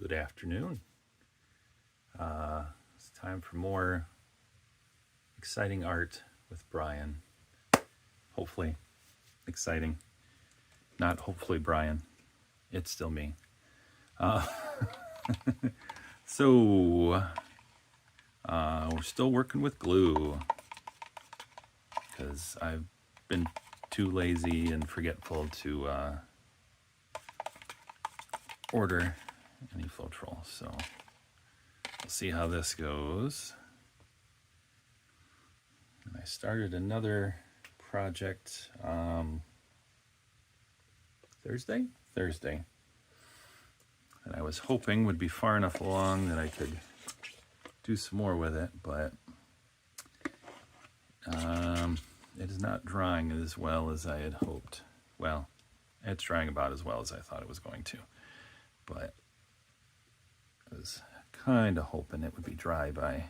Good afternoon. It's time for more exciting art with Brian. Hopefully exciting. Not hopefully Brian. It's still me. So we're still working with glue because I've been too lazy and forgetful to order any Floetrol. So we'll see how this goes. And I started another project Thursday, and I was hoping would be far enough along that I could do some more with it, but it is not drying as well as I had hoped. Well, it's drying about as well as I thought it was going to, but I was kind of hoping it would be dry by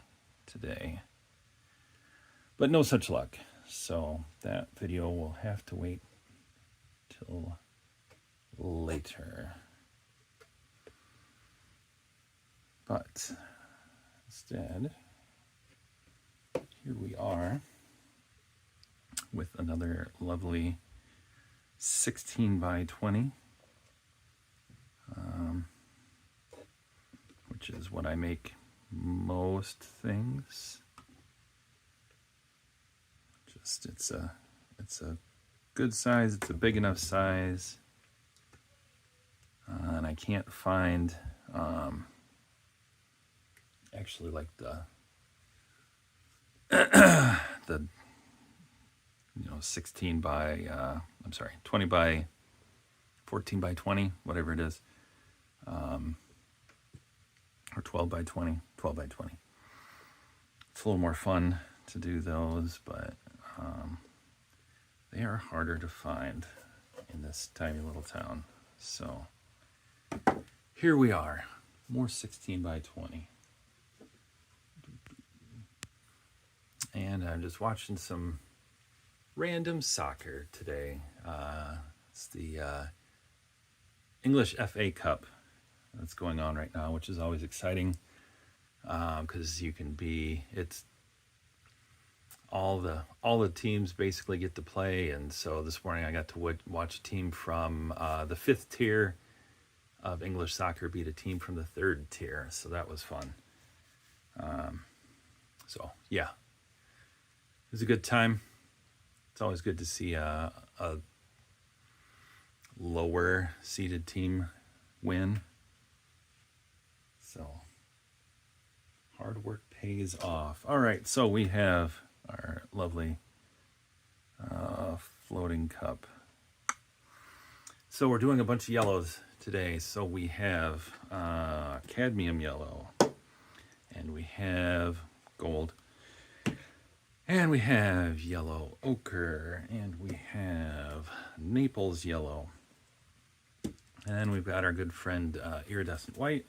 today, but no such luck. So that video will have to wait till later. But instead, here we are with another lovely 16 by 20, which is what I make most things. Just it's a good size. It's a big enough size, and I can't find actually like the 16 by 20 by 14 by 20, whatever it is, or 12 by 20. It's a little more fun to do those, but they are harder to find in this tiny little town. So here we are, more 16 by 20. And I'm just watching some random soccer today. It's the English FA Cup that's going on right now, which is always exciting because it's all the teams basically get to play. And so this morning I got to watch a team from the 5th tier of English soccer beat a team from the 3rd tier. So that was fun. So yeah, it was a good time. It's always good to see a lower seeded team win. So hard work pays off. All right, so we have our lovely floating cup. So we're doing a bunch of yellows today. So we have cadmium yellow, and we have gold, and we have yellow ochre, and we have Naples yellow, and we've got our good friend iridescent white.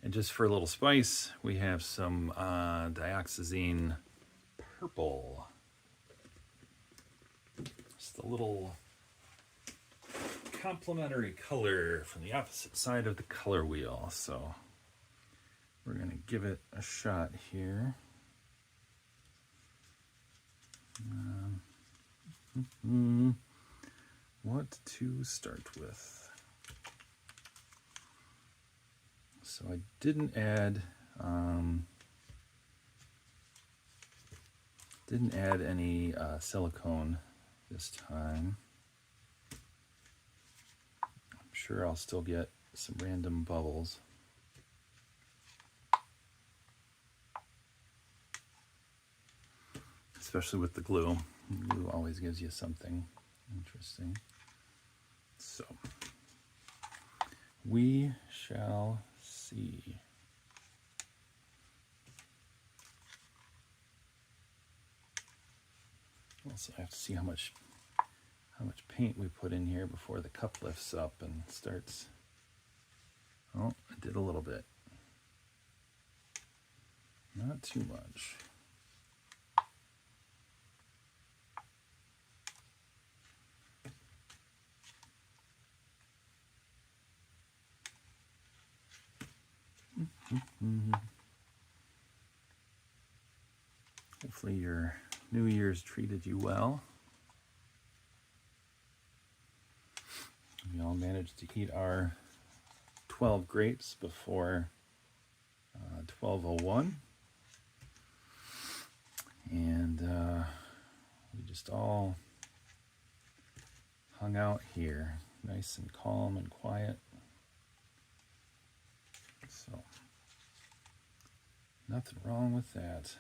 And just for a little spice, we have some dioxazine purple. Just a little complementary color from the opposite side of the color wheel. So we're going to give it a shot here. What to start with? So I didn't add any silicone this time. I'm sure I'll still get some random bubbles. Especially with the glue. Glue always gives you something interesting. So we shall see. Also, I have to see how much paint we put in here before the cup lifts up and starts. Oh, I did a little bit. Not too much. Hopefully your New Year's treated you well. We all managed to eat our 12 grapes before 12:01. And we just all hung out here, nice and calm and quiet. So, nothing wrong with that.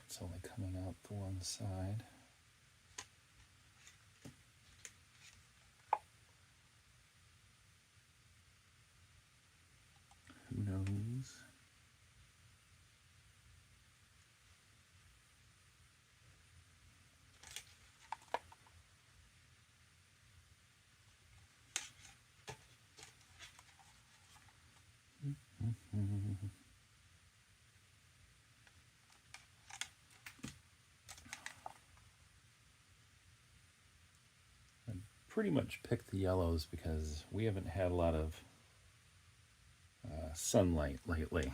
It's only coming out the one side. Who knows? Pretty much picked the yellows because we haven't had a lot of sunlight lately.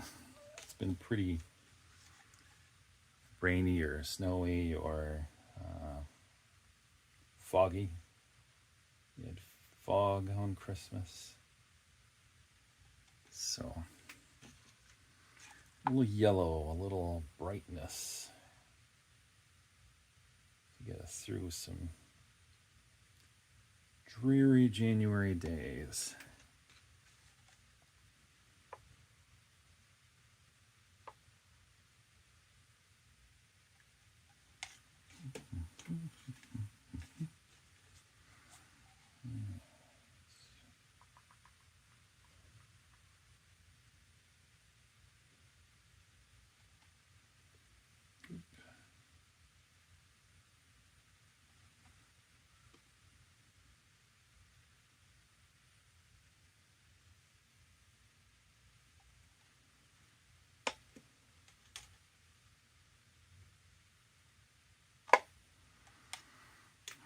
It's been pretty rainy or snowy or foggy. We had fog on Christmas. So a little yellow, a little brightness to get us through some dreary January days.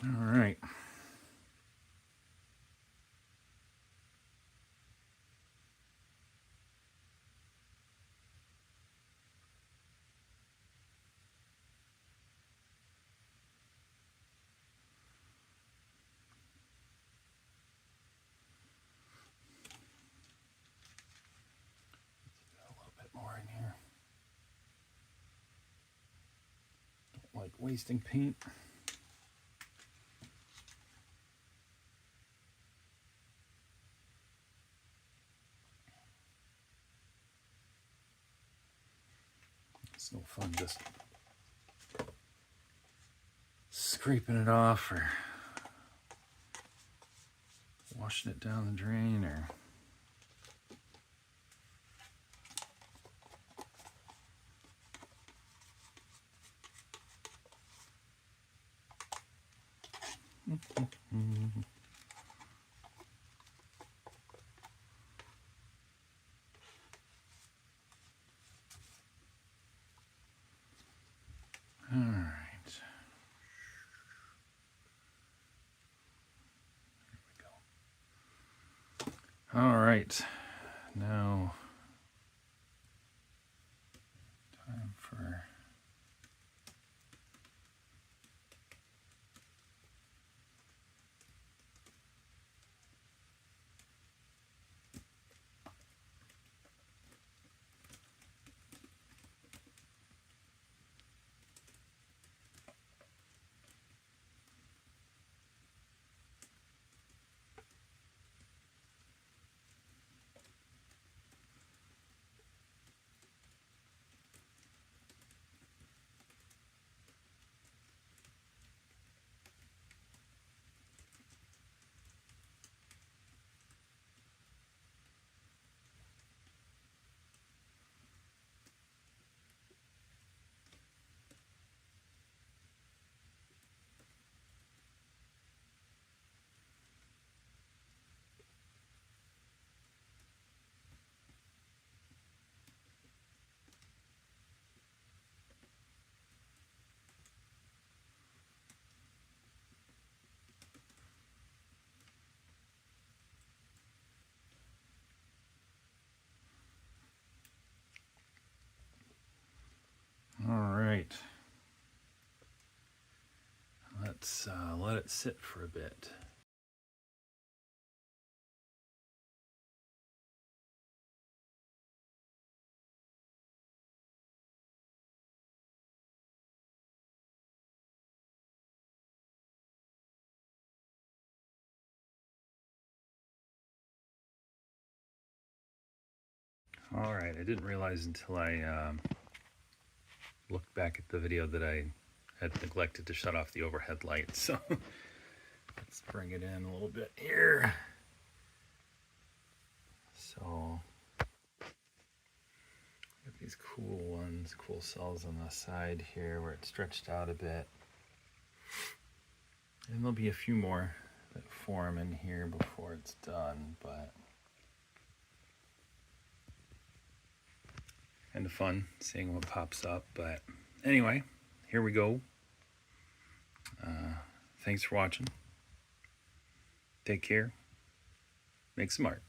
All right. A little bit more in here. Don't like wasting paint. It's no fun just scraping it off or washing it down the drain or all right. All right, now time for let's let it sit for a bit. All right, I didn't realize until I looked back at the video that I had neglected to shut off the overhead light. So let's bring it in a little bit here. So got these cool ones, cool cells on the side here where it's stretched out a bit. And there'll be a few more that form in here before it's done, but kind of fun seeing what pops up. But anyway, here we go. Thanks for watching. Take care. Make some art.